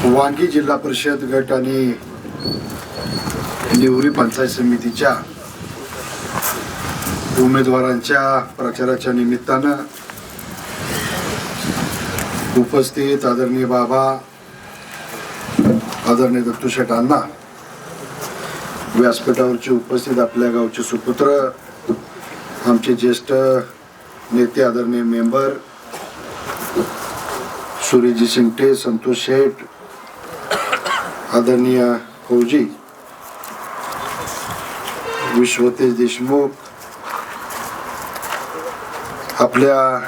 वांगी जिल्हा परिषद गट आणि निवरी पंचायत समितीच्या उमेदवारांच्या प्रचाराच्या निमित्तानं उपस्थित आदरणीय बाबा, आदरणीय दत्तूशेठ अण्णा, व्यासपीठावरचे उपस्थित आपल्या गावचे सुपुत्र, आमचे ज्येष्ठ नेते आदरणीय मेंबर सूर्यजी शिंगटे, संतोष शेठ, आदरणीय फौजी विश्वतेज देशमुख, आपल्या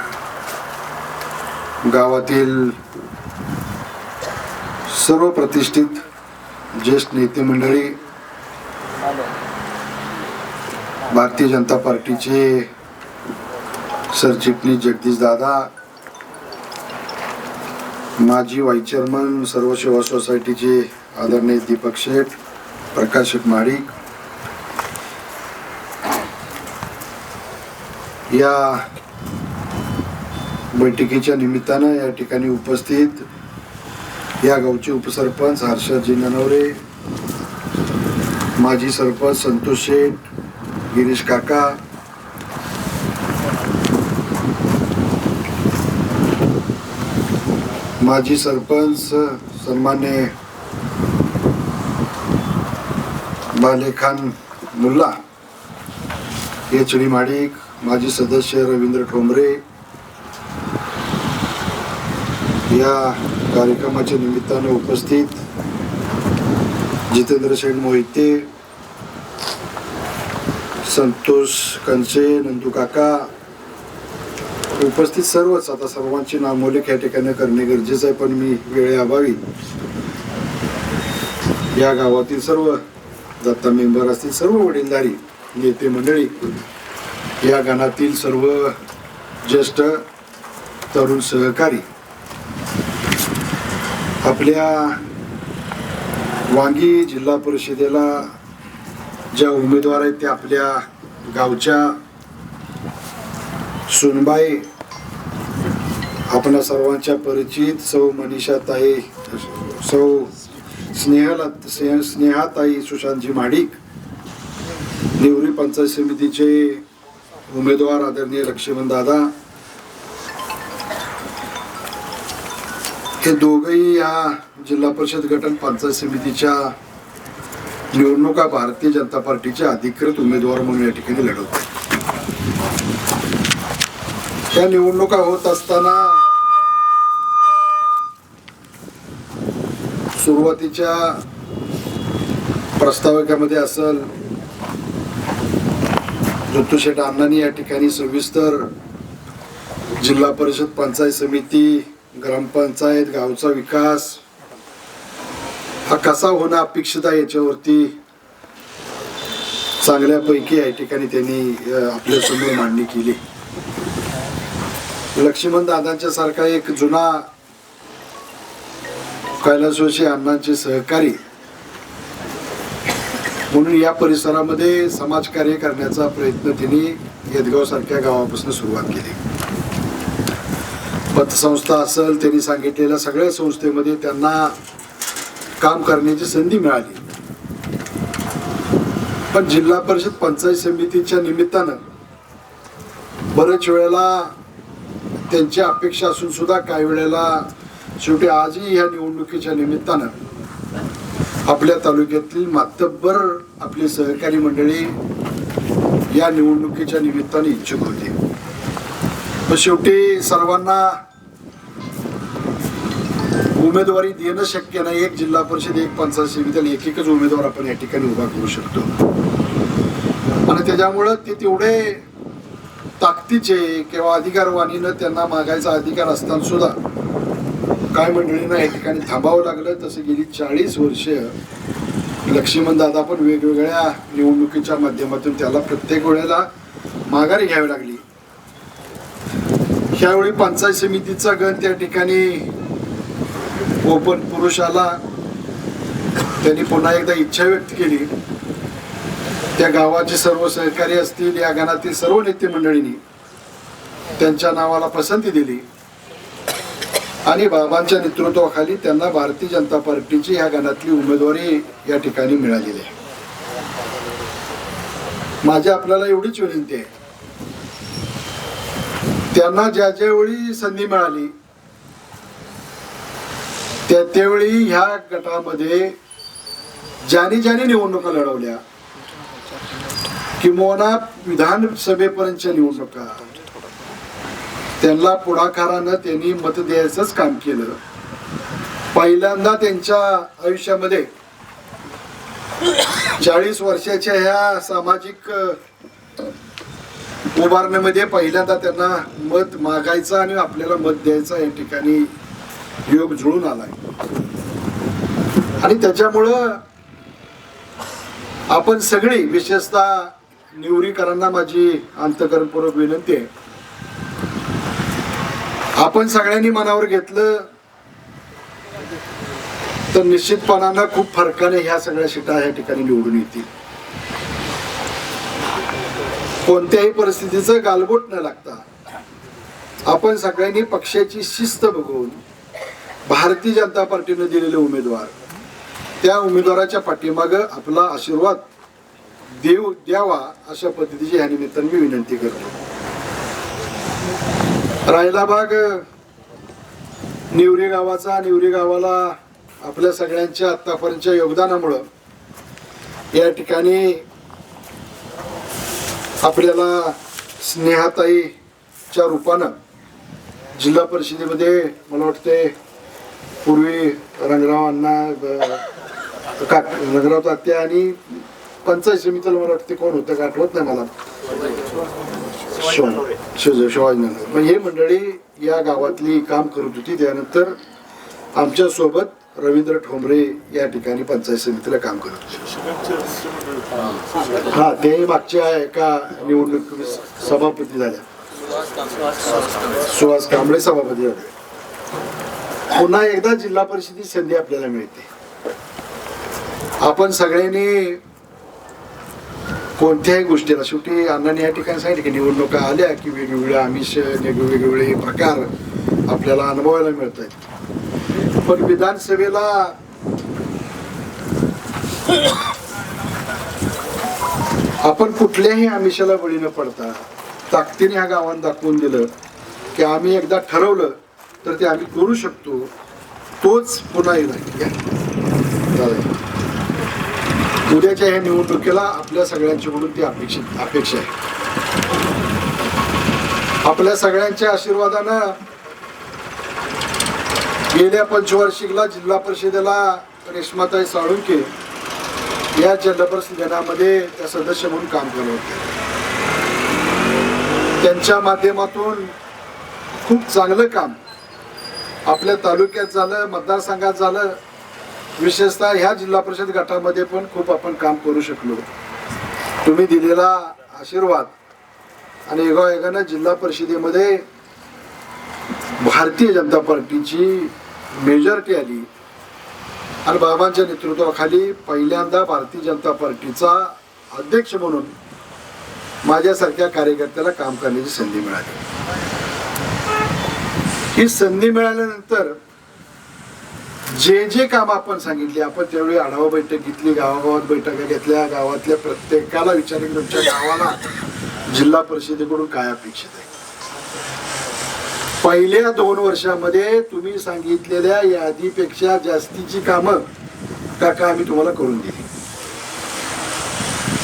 गावातील सर्व प्रतिष्ठित ज्येष्ठ नेते मंडळी, भारतीय जनता पार्टीचे सरचिटणीस जगदीश दादा, माजी वाईस चेअरमन सर्व सेवा सोसायटीचे आदरणीय दीपक शेठ, प्रकाश शेठ महाडिक, या बैठकीच्या निमित्तानं या ठिकाणी उपस्थित या गावचे उपसरपंच हर्षदजी ननवरे, माजी सरपंच संतोष शेठ, गिरीश काका, माजी सरपंच सन्मान्य बालेखान मुल्ला, एचडी महाडिक, माजी सदस्य रवींद्र ठोंबरे, या कार्यक्रमाच्या निमित्ताने उपस्थित जितेंद्र शेठ मोहिते, संतोष कंचे, नंदू काका, उपस्थित सर्वच. आता सर्वांची नामोल्लेख या ठिकाणी करणे गरजेचं आहे, पण मी वेळेअभावी या गावातील सर्व दत्ता मेंबर असतील, सर्व वडीलधारी नेते मंडळी, या गणातील सर्व ज्येष्ठ तरुण सहकारी, आपल्या वांगी जिल्हा परिषदेला ज्या उमेदवार आहेत त्या आपल्या गावच्या सुनबाई, आपल्या सर्वांच्या परिचित सौ मनीषाताई, सौ स्नेहाताई सुशांतजी महाडिक, निवरी पंचायत समितीचे उमेदवार आदरणीय लक्ष्मण दादा, हे दोघेही या जिल्हा परिषद गट आणि पंचायत समितीच्या निवडणुका भारतीय जनता पार्टीचे अधिकृत उमेदवार म्हणून या ठिकाणी लढवतात. त्या निवडणुका होत असताना सुरुवातीच्या प्रस्ताविकेमध्ये असेल, दत्तूशेठ अण्णांनी या ठिकाणी सविस्तर जिल्हा परिषद, पंचायत समिती, ग्रामपंचायत, गावचा विकास हा कसा होणं अपेक्षित आहे याच्यावरती चांगल्यापैकी या ठिकाणी त्यांनी आपल्या समोर मांडणी केली. लक्ष्मण दादांच्या सारखा एक जुना कैलासवासी अण्णांचे सहकारी म्हणून या परिसरामध्ये समाजकार्य करण्याचा प्रयत्न त्यांनी येदगाव सारख्या गावापासून सुरुवात केली. पतसंस्था असेल, त्यांनी सांगितलेल्या सगळ्या संस्थेमध्ये त्यांना काम करण्याची संधी मिळाली. पण जिल्हा परिषद पंचायत समितीच्या निमित्तानं बरेच वेळेला त्यांची अपेक्षा असून सुद्धा काही वेळेला शेवटी आजही ह्या निवडणुकीच्या निमित्तानं आपल्या तालुक्यातील मातब्बर आपली सहकारी मंडळी या निवडणुकीच्या निमित्ताने इच्छुक होती. पण शेवटी सर्वांना उमेदवारी देणं शक्य नाही. एक जिल्हा परिषद, एक पंचायत समितीला एकच उमेदवार आपण या ठिकाणी उभा करू शकतो आणि त्याच्यामुळं ते तेवढे ताकदीचे किंवा अधिकारवाणीनं त्यांना मागायचा अधिकार असताना सुद्धा काय मंडळींना या ठिकाणी थांबावं लागलं. तसं गेली 40 वर्ष लक्ष्मण दादा पण वेगवेगळ्या निवडणुकीच्या माध्यमातून त्याला प्रत्येक वेळेला माघारी घ्यावी लागली. ह्यावेळी पंचायत समितीचा गण त्या ठिकाणी ओपन पुरुषाला त्यांनी पुन्हा एकदा इच्छा व्यक्त केली. त्या गावाचे सर्व सहकारी असतील, या गणातील सर्व नेते मंडळींनी त्यांच्या नावाला पसंती दिली आणि बाबांच्या नेतृत्वाखाली त्यांना भारतीय जनता पार्टीची ह्या गणातली उमेदवारी या ठिकाणी मिळालेली आहे. माझी आपल्याला एवढीच विनंती आहे, त्यांना ज्या ज्यावेळी संधी मिळाली त्यावेळी ह्या गटामध्ये ज्याने ज्याने निवडणुका लढवल्या, किंवा विधानसभेपर्यंतच्या निवडणुका, त्यांना पुढाकारानं त्यांनी मत द्यायचंच काम केलं. पहिल्यांदा त्यांच्या आयुष्यामध्ये 40 वर्षाच्या ह्या सामाजिक उभारणीमध्ये पहिल्यांदा त्यांना मत मागायचं आणि आपल्याला मत द्यायचा या ठिकाणी योग जुळून आलाय. आणि त्याच्यामुळं आपण सगळी, विशेषतः निवडीकरांना माझी अंतःकरणपूर्वक विनंती आहे, आपण सगळ्यांनी मनावर घेतलं तर निश्चितपणानं खूप फरकाने ह्या सगळ्या सीटा या ठिकाणी निवडून येतील. कोणत्याही परिस्थितीचं गालबोट न लागता आपण सगळ्यांनी पक्षाची शिस्त बघून भारतीय जनता पार्टीने दिलेले उमेदवार, त्या उमेदवाराच्या पाठीमागं आपला आशीर्वाद द्यावा अशा पद्धतीची या निमित्ताने मी विनंती करतो. राहिला भाग निवरी गावाचा, निवरी गावाला आपल्या सगळ्यांच्या आतापर्यंतच्या योगदानामुळं या ठिकाणी आपल्याला स्नेहाताईच्या रूपानं जिल्हा परिषदेमध्ये मला वाटते पूर्वी रंगराव तात्या आणि पंचायत समितीला मला वाटते कोण होतं का आठवत नाही मला, शिवाजीनगर, हे मंडळी या गावातली काम करत होती. त्यानंतर आमच्या सोबत रवींद्र ठोंबरे या ठिकाणी पंचायत समितीला काम करत होते. हा, ते मागच्या एका निवडणूक सभापती झाल्या, सुहास कांबळे सभापती झाले. पुन्हा एकदा जिल्हा परिषदेची संधी आपल्याला मिळते. आपण सगळ्यांनी कोणत्याही गोष्टीला, शेवटी अण्णांनी या ठिकाणी सांगितलं की निवडणुका आल्या की वेगवेगळे आमिष, वेगवेगळे प्रकार आपल्याला अनुभवायला मिळत आहेत. पण विधानसभेला आपण कुठल्याही आमिषाला बळी न पडता ताकदीने ह्या गावात दाखवून दिलं की आम्ही एकदा ठरवलं तर ते आम्ही करू शकतो. तोच पुन्हा एकदा उद्याच्या ह्या निवडणुकीला आपल्या सगळ्यांच्याकडून ती अपेक्षा आहे. आपल्या सगळ्यांच्या आशीर्वादानं गेल्या पंचवार्षिकला जिल्हा परिषदेला रेश्माताई साळुंके या जिल्हा परिषद गणामध्ये त्या सदस्य म्हणून काम करत होते. त्यांच्या माध्यमातून खूप चांगलं काम आपल्या तालुक्यात झालं, मतदारसंघात झालं. विशेषतः ह्या जिल्हा परिषद गटामध्ये पण खूप आपण काम करू शकलो. तुम्ही दिलेला आशीर्वाद आणि एकाएकानं जिल्हा परिषदेमध्ये भारतीय जनता पार्टीची मेजॉरिटी आली आणि बाबांच्या नेतृत्वाखाली पहिल्यांदा भारतीय जनता पार्टीचा अध्यक्ष म्हणून माझ्यासारख्या कार्यकर्त्याला काम करण्याची संधी मिळाली. ही संधी मिळाल्यानंतर जे जे काम आपण सांगितले, आपण त्यावेळी आढावा बैठक घेतली, गावागावात बैठका घेतल्या, गावातल्या प्रत्येकाला विचारले तुमच्या गावाला जिल्हा परिषदेकडून काय अपेक्षित आहे. पहिल्या 2 वर्षामध्ये तुम्ही सांगितलेल्या यादीपेक्षा जास्तीची कामं काका आम्ही तुम्हाला करून दिली.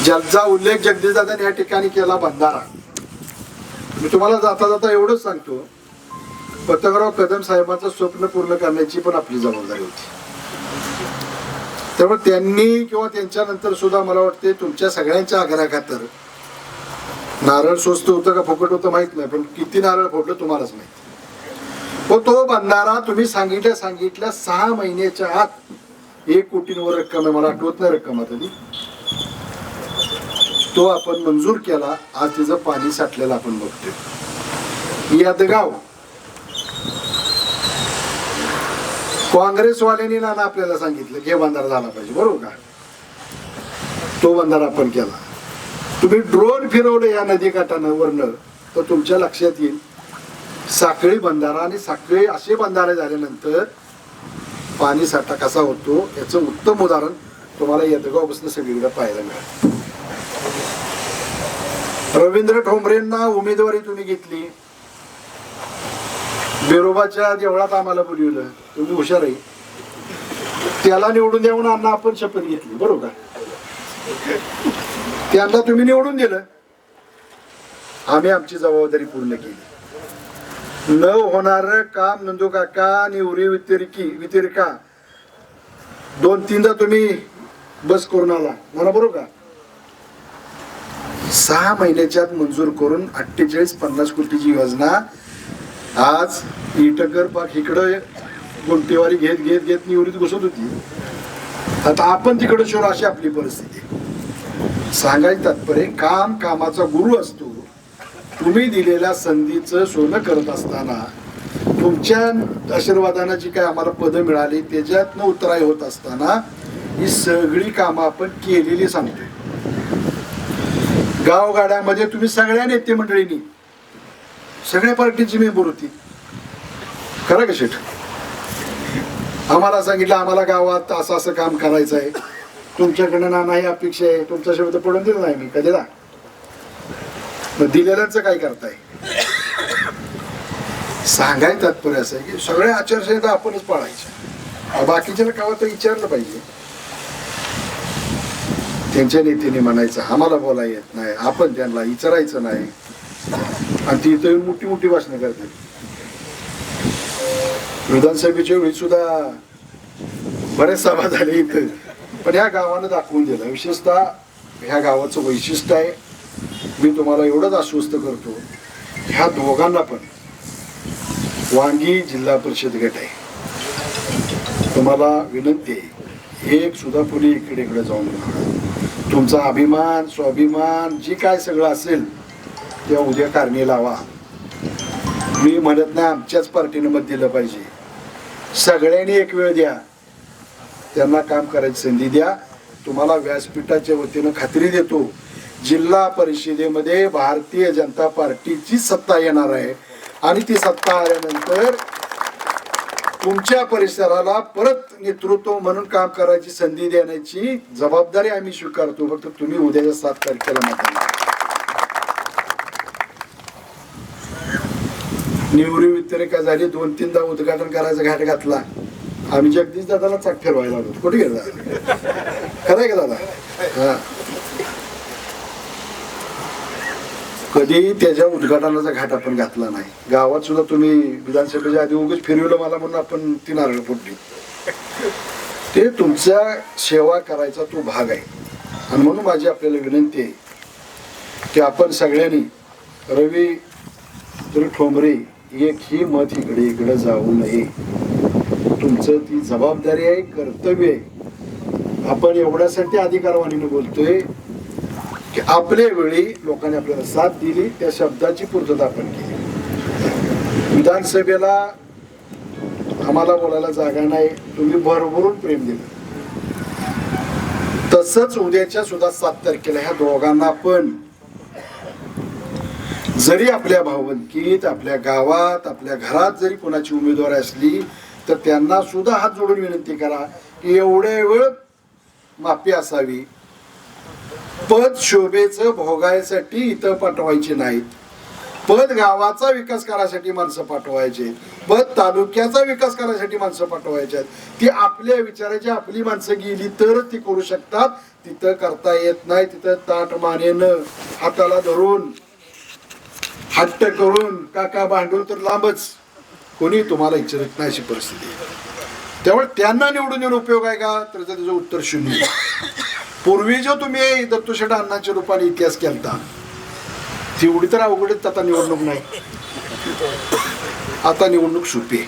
ज्याचा उल्लेख जगदीशदादांनी या ठिकाणी केला, बंधारा. मी तुम्हाला जाता जाता एवढंच सांगतो, पतंगराव कदम साहेबांचं स्वप्न पूर्ण करण्याची पण आपली जबाबदारी होती. त्यामुळे त्यांनी किंवा त्यांच्यानंतर सुद्धा मला वाटते तुमच्या सगळ्यांच्या आग्रहाखातर, नारळ स्वस्त होतं का फुकट होतं माहित नाही, पण किती नारळ फोडलं तुम्हालाच माहिती. व तो बंधारा तुम्ही सांगितल्या 6 महिन्याच्या आत 1 कोटींवर रक्कम आहे, मला आठवत नाही रक्कम आता ती, तो आपण मंजूर केला. आज तिचं पाणी साठलेलं आपण बघतोय. यादगाव काँग्रेसवाल्यांनी ना आपल्याला सांगितलं की हे बंधारा झाला पाहिजे, बरोबर का? तो बंधारा आपण केला. तुम्ही ड्रोन फिरवलं या नदी काठानं वरनं तर तुमच्या लक्षात येईल साखळी बंधारा आणि साखळी असे बंधारे झाल्यानंतर पाणी साठा कसा होतो याचं उत्तम उदाहरण तुम्हाला येदगावपासून सगळीकडे पाहायला मिळालं. रवींद्र ठोंबरेंना उमेदवारी तुम्ही घेतली, बिरोबाच्या देवळात आम्हाला बोलवलं, तुम्ही हुशार आहे, त्याला निवडून देऊन अण्णा आपण शपथ घेतली, बरोबर का? त्यांना तुम्ही निवडून दिलं, आम्ही आमची जबाबदारी पूर्ण केली. न होणार काम नंदू काका निवरी व्यतिरिका 2-3दा तुम्ही बस करून आला मला, बरोबर का? 6 महिन्याच्यात मंजूर करून 48-50 कोटीची योजना आज इटकर पाक इकडं गुंटेवारी घेत घेत घेत निवडीत घुसत होती. आता आपण तिकडे शोर, अशी आपली परिस्थिती. सांगायचं तात्पर्य काम कामाचा गुरु असतो. तुम्ही दिलेल्या संधीचं सोनं करत असताना तुमच्या आशीर्वादानं जी काय आम्हाला पदं मिळाली त्याच्यातनं उतराई होत असताना ही सगळी कामं आपण केलेली सांगतोय. गावगाड्यामध्ये तुम्ही सगळ्या नेते मंडळींनी सगळ्या पार्टीची मेंबर होती, खरं का शेठ? आम्हाला सांगितलं आम्हाला गावात असं असं काम करायचं आहे, तुमच्याकडनं नाही अपेक्षा आहे, तुमचा शब्द पडून दिला नाही मी कधीला. मग दिलेल्यांचं काय करताय? सांगायचं तात्पर्य असं आहे की सगळ्या आचारसंहिता आपणच पाळायच्या. बाकीच्या गावात तर विचारलं पाहिजे. त्यांच्या नेत्याने म्हणायचं आम्हाला बोला येत नाही, आपण त्यांना विचारायचं नाही, आणि ती इथं मोठी मोठी भाषणं करतात. विधानसभेच्या वेळी सुद्धा बरेच सभा झाले इथं, पण ह्या गावानं दाखवून दिलं. विशेषतः ह्या गावाचं वैशिष्ट्य आहे. मी तुम्हाला एवढंच आश्वस्त करतो, ह्या दोघांना पण वांगी जिल्हा परिषद गट आहे, तुम्हाला विनंती आहे, एक सुद्धा पुढे इकडे जाऊन तुमचा अभिमान स्वाभिमान जी काय सगळं असेल त्या उद्या कारणी लावा. मी म्हणत नाही आमच्याच पार्टीनं मत दिलं पाहिजे, सगळ्यांनी एक वेळ द्या, त्यांना काम करायची संधी द्या. तुम्हाला व्यासपीठाच्या वतीनं खात्री देतो, जिल्हा परिषदेमध्ये भारतीय जनता पार्टीची सत्ता येणार आहे, आणि ती सत्ता आल्यानंतर तुमच्या परिसराला परत नेतृत्व म्हणून काम करायची संधी देण्याची जबाबदारी आम्ही स्वीकारतो. फक्त तुम्ही उद्याच्या 7 तारखेला मतदान. निवडी व्यतिरिक्त झाली, 2-3दा उद्घाटन करायचा घाट घातला, आम्ही जगदीश दादाला चाक फिरवायला आलो. कुठे गेला? खरंय का दादा? हा, कधी त्याच्या उद्घाटनाचा घाट आपण घातला नाही. गावात सुद्धा तुम्ही विधानसभेच्या आधी उगाच फिरवलं मला म्हणून आपण ती नारळ फोडली. ते तुमच्या सेवा करायचा तो भाग आहे. आणि म्हणून माझी आपल्याला विनंती आहे की आपण सगळ्यांनी रवी ठोंबरे एकही मत इकडे जाऊ नये. तुमचं ती जबाबदारी आहे, कर्तव्य आहे. आपण एवढ्यासाठी अधिकारवाणीने बोलतोय की आपल्या वेळी लोकांनी आपल्याला साथ दिली, त्या शब्दाची पूर्तता आपण केली. विधानसभेला आम्हाला बोलायला जागा नाही, तुम्ही भरभरून प्रेम दिलं. तसंच उद्याच्या सुद्धा 7 तारखेला ह्या दोघांना पण जरी आपल्या भावंडकीत आपल्या गावात आपल्या घरात जरी कोणाची उमेदवारी असली तर त्यांना सुद्धा हात जोडून विनंती करा की एवढ्या वेळ माफी असावी. पद शोभेचं भोगायसाठी इथं पाठवायचे नाहीत, पद गावाचा विकास करायसाठी माणसं पाठवायचे, पद तालुक्याचा विकास करायसाठी माणसं पाठवायचे. ती आपल्या विचाराची आपली माणसं गेली तर ती करू शकतात, तिथं करता येत नाही. तिथं ताट मानेनं हाताला धरून हट्ट करून काका भांडून तर लांबच, कोणी तुम्हाला इच्छित नाही अशी परिस्थिती आहे. त्यामुळे त्यांना निवडून येऊन उपयोग आहे का? तर त्याचं उत्तर 0. पूर्वी जो तुम्ही दत्तूशेठ अण्णांच्या रूपाने इतिहास केलता तेवढी तर अवघडच आता निवडणूक नाही. आता निवडणूक सोपी आहे.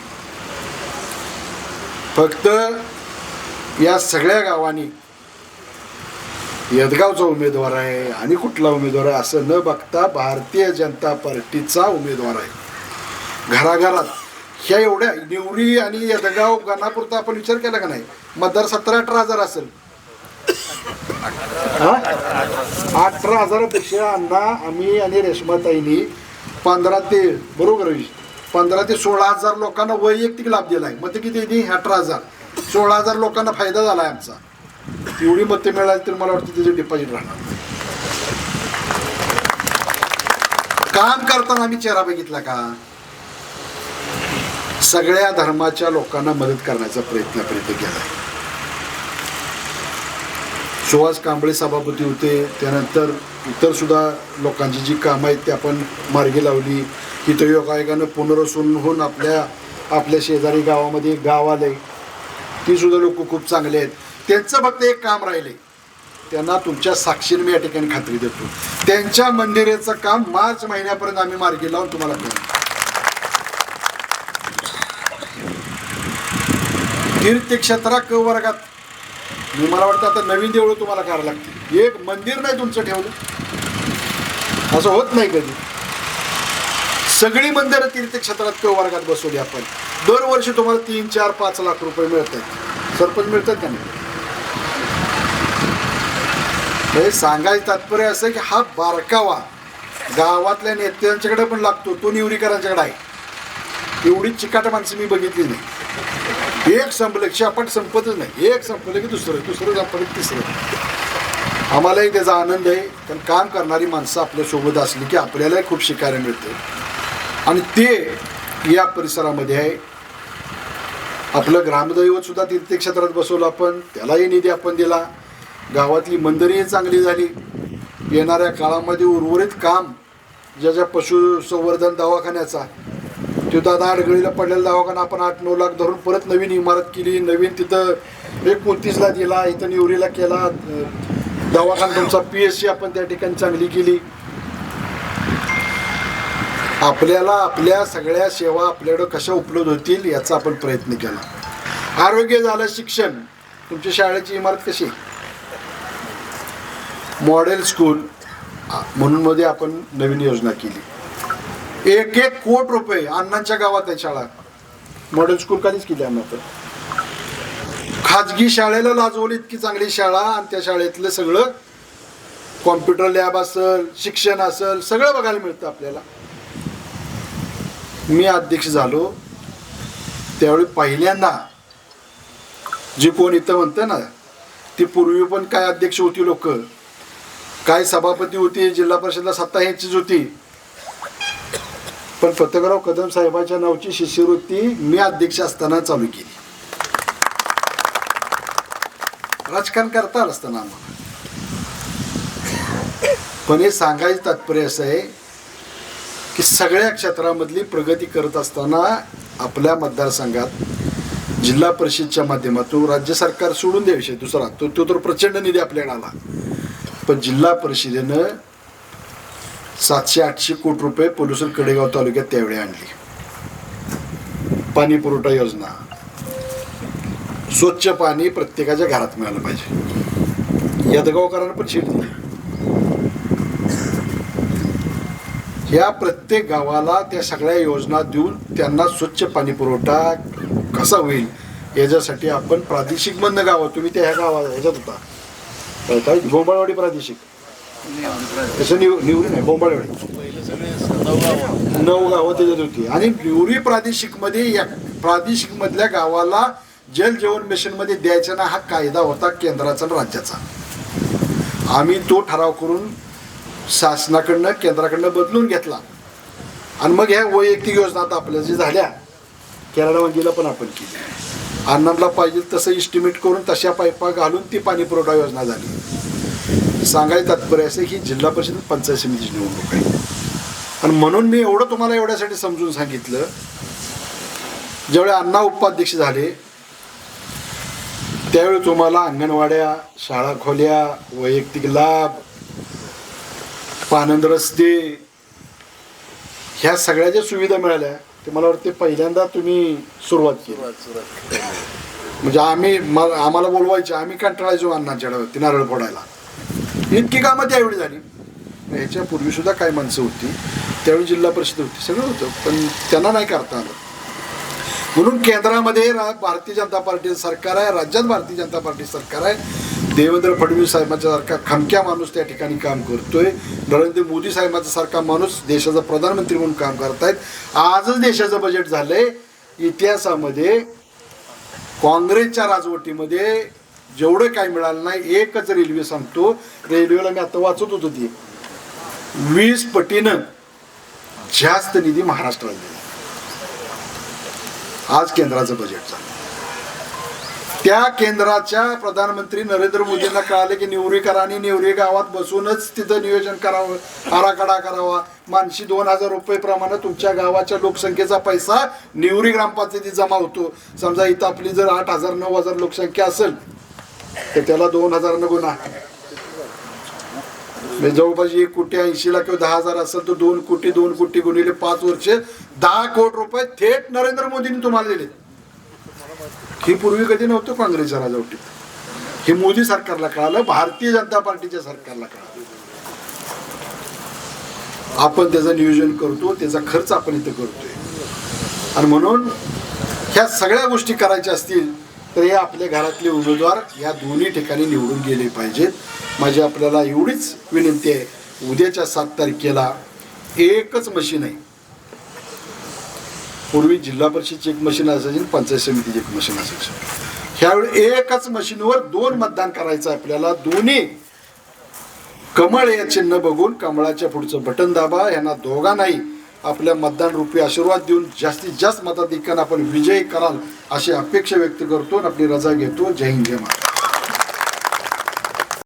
फक्त या सगळ्या गावांनी यदगावचा उमेदवार आहे आणि कुठला उमेदवार आहे असं न बघता भारतीय जनता पार्टीचा उमेदवार आहे. घराघरात ह्या एवढ्या निवरी आणि यदगाव गणापुरता आपण विचार केला का नाही, मतदार 17-18 हजार असेल. 18 हजारापेक्षा अण्णा आम्ही आणि रेश्माताईंनी 15 ते बरोबर 15 ते 16,000 लोकांना वैयक्तिक लाभ दिला आहे. मतं किती येते? 18,000. 16,000 लोकांना फायदा झाला आहे आमचा. एवढी मतं मिळाली तर मला वाटतं त्याचे डिपॉझिट राहणार. काम करताना आम्ही चेहरा बघितला का? सगळ्या धर्माच्या लोकांना मदत करण्याचा प्रयत्न केला. सुहास कांबळे सभापती होते, त्यानंतर इतर सुद्धा लोकांची जी कामं आहेत ती आपण मार्गी लावली. इथं योगायोगानं पुनर्वसन होऊन आपल्या शेजारी गावामध्ये एक गाव आलंय, ती सुद्धा लोक खूप चांगले आहेत. त्यांचं फक्त एक काम राहिले, त्यांना तुमच्या साक्षीने मी या ठिकाणी खात्री देतो, त्यांच्या मंदिराचं काम मार्च महिन्यापर्यंत आम्ही मार्गी लावून तुम्हाला करू. तीर्थक्षेत्रा क वर्गात मला वाटतं आता नवीन देवळं तुम्हाला करावं लागतील. एक मंदिर नाही तुमचं ठेवलं, असं होत नाही कधी. सगळी मंदिरं तीर्थक्षेत्रात क वर्गात बसवली आपण. दरवर्षी तुम्हाला 3, 4, 5 लाख रुपये मिळतात. सरपंच मिळतात का नाही? हे सांगायचं तात्पर्य असं की हा बारकावा गावातल्या नेत्यांच्याकडे पण लागतो, तो निवडीकरांच्याकडे आहे. एवढी चिकाट माणसं मी बघितली नाही. एक संपलं की आपण संपतच नाही, एक संपलं की दुसरं संपलं की तिसरं. आम्हालाही त्याचा आनंद आहे, कारण काम करणारी माणसं आपल्यासोबत असली की आपल्यालाही खूप शिकायला मिळते. आणि ते या परिसरामध्ये आहे. आपलं ग्रामदैवत सुद्धा तीर्थक्षेत्रात बसवलं आपण, त्यालाही निधी आपण दिला. गावातली मंदिरही चांगली झाली. येणाऱ्या काळामध्ये उर्वरित काम ज्या पशुसंवर्धन दवाखान्याचा, तो दादा अडगळीला पडलेला दवाखाना आपण 8-9 लाख धरून परत नवीन इमारत केली. नवीन तिथं 29ला दिला, इथं निवरीला केला दवाखाना. तुमचा PSC आपण त्या ठिकाणी चांगली केली. आपल्याला आपल्या सगळ्या सेवा आपल्याकडं कशा उपलब्ध होतील याचा आपण प्रयत्न केला. आरोग्य झालं, शिक्षण. तुमच्या शाळेची इमारत कशी? मॉडेल स्कूल म्हणून मध्ये आपण नवीन योजना केली. 1-1 कोटी रुपये अण्णांच्या गावात आहे शाळा. मॉडेल स्कूल कधीच केली आम्ही. तर खाजगी शाळेला लाजवली इतकी चांगली शाळा, आणि त्या शाळेतलं सगळं कॉम्प्युटर लॅब असेल, शिक्षण असेल, सगळं बघायला मिळतं आपल्याला. मी अध्यक्ष झालो त्यावेळी पहिल्यांदा जी कोण इथं म्हणतं ना, ती पूर्वी पण काय अध्यक्ष होती लोक, काय सभापती होती, जिल्हा परिषदला सत्ता ह्यांचीच होती. पण पतंगराव कदम साहेबांच्या नावची शिष्यवृत्ती मी अध्यक्ष असताना चालू केली. राजकारण करता आलं असताना आम्हाला. पण हे सांगायचं तात्पर्य असं आहे की सगळ्या क्षेत्रामधली प्रगती करत असताना आपल्या मतदारसंघात जिल्हा परिषदच्या माध्यमातून, राज्य सरकार सोडून द्या विषय दुसरा, तो तर प्रचंड निधी आपल्याकडे आला, पण जिल्हा परिषदेनं 700-800 कोटी रुपये पोलुसर कडेगाव तालुक्यात त्यावेळी आणली. पाणी पुरवठा योजना, स्वच्छ पाणी प्रत्येकाच्या घरात मिळालं पाहिजे. यादगावकरांना पण शेत दिली. ह्या प्रत्येक गावाला त्या सगळ्या योजना देऊन त्यांना स्वच्छ पाणी पुरवठा कसा होईल याच्यासाठी आपण प्रादेशिक मधनं गावात, तुम्ही त्या ह्या गावात ह्याच्यात होता काय, बोंबाळवाडी प्रादेशिक, तसं निवरी नाही, बोंबाळवाडी 9 गावं त्याच्यात होती. आणि निवरी प्रादेशिकमध्ये या प्रादेशिक मधल्या गावाला जल जीवन मिशनमध्ये द्यायचा ना, हा कायदा होता केंद्राचा आणि राज्याचा. आम्ही तो ठराव करून शासनाकडनं केंद्राकडनं बदलून घेतला. आणि मग ह्या वैयक्तिक योजना आता आपल्या जे झाल्या, केरळा मंदिरला पण आपण केली. अण्णांना पाहिजे तसं इस्टिमेट करून तशा पाईपा घालून ती पाणी पुरवठा योजना झाली. सांगायचं तात्पर्य असं की जिल्हा परिषद पंचायत समितीची निवडणूक आहे. आणि म्हणून मी एवढं तुम्हाला एवढ्यासाठी समजून सांगितलं, ज्यावेळी अण्णा उपाध्यक्ष झाले त्यावेळी तुम्हाला अंगणवाड्या, शाळा खोल्या, वैयक्तिक लाभ, पानंद रस्ते, ह्या सगळ्या ज्या सुविधा मिळाल्या ते मला वाटते पहिल्यांदा तुम्ही सुरुवात केली. म्हणजे आम्हाला बोलवायचे, आम्ही कंटाळायचो अण्णांच्यावरती नारळ फोडायला. इतकी कामं त्यावेळी झाली. ह्याच्यापूर्वी सुद्धा काय माणसं होती, त्यावेळी जिल्हा परिषद होती, सगळं होतं, पण त्यांना नाही करता आलं. म्हणून केंद्रामध्ये भारतीय जनता पार्टीचं सरकार आहे, राज्यात भारतीय जनता पार्टी सरकार आहे. देवेंद्र फडणवीस साहेबांच्या सारखा खमक्या माणूस त्या ठिकाणी काम करतोय. नरेंद्र मोदी साहेबांचा सारखा माणूस देशाचा प्रधानमंत्री म्हणून काम करतायत. आजच देशाचं बजेट झालंय. इतिहासामध्ये काँग्रेसच्या राजवटीमध्ये जेवढं काही मिळालं नाही, एकच रेल्वे सांगतो, रेल्वेला मी आता वाचत होतो ती 20 पटीनं जास्त निधी महाराष्ट्राला दिला. आज केंद्राचं बजेट झालं. त्या केंद्राच्या प्रधानमंत्री नरेंद्र मोदींना कळाले की निवरी करा आणि निवरी गावात बसूनच तिथं नियोजन करावं, आराखडा करावा. मानशी 2000 रुपये प्रमाणे तुमच्या गावाच्या लोकसंख्येचा पैसा निवरी ग्रामपंचायतीत जमा होतो. समजा इथं आपली जर 8000 9000 लोकसंख्या असेल तर त्याला 2000 न गुणा, जवळपास 1,80,00,000 किंवा 10,000 असेल तर 2 कोटी गुणिले 5 वर्ष 10 कोटी रुपये थेट नरेंद्र मोदींनी तुम्हाला दिले. हे पूर्वी कधी नव्हतं काँग्रेसच्या राजवटीत. हे मोदी सरकारला कळालं, भारतीय जनता पार्टीच्या सरकारला कळालं. आपण त्याचं नियोजन करतो, त्याचा खर्च आपण इथं करतोय. आणि म्हणून ह्या सगळ्या गोष्टी करायच्या असतील तर हे आपल्या घरातले उमेदवार या दोन्ही ठिकाणी निवडून गेले पाहिजेत. माझी आपल्याला एवढीच विनंती आहे, उद्याच्या 7 तारखेला एकच मशीन आहे. पूर्वी जिल्हा परिषदची एक मशीन असायची, पंचायत समितीची एक मशीन असायची. ह्यावेळी एकच मशीनवर 2 मतदान करायचं आपल्याला. दोन्ही कमळ या चिन्ह बघून कमळाच्या पुढचं बटन दाबा. यांना दोघांनाही आपल्या मतदान रूपी आशीर्वाद देऊन जास्तीत जास्त मताधिक्यानं आपण विजयी कराल अशी अपेक्षा व्यक्त करतो आणि आपली रजा घेतो. जय हिंद, जय महाराष्ट्र.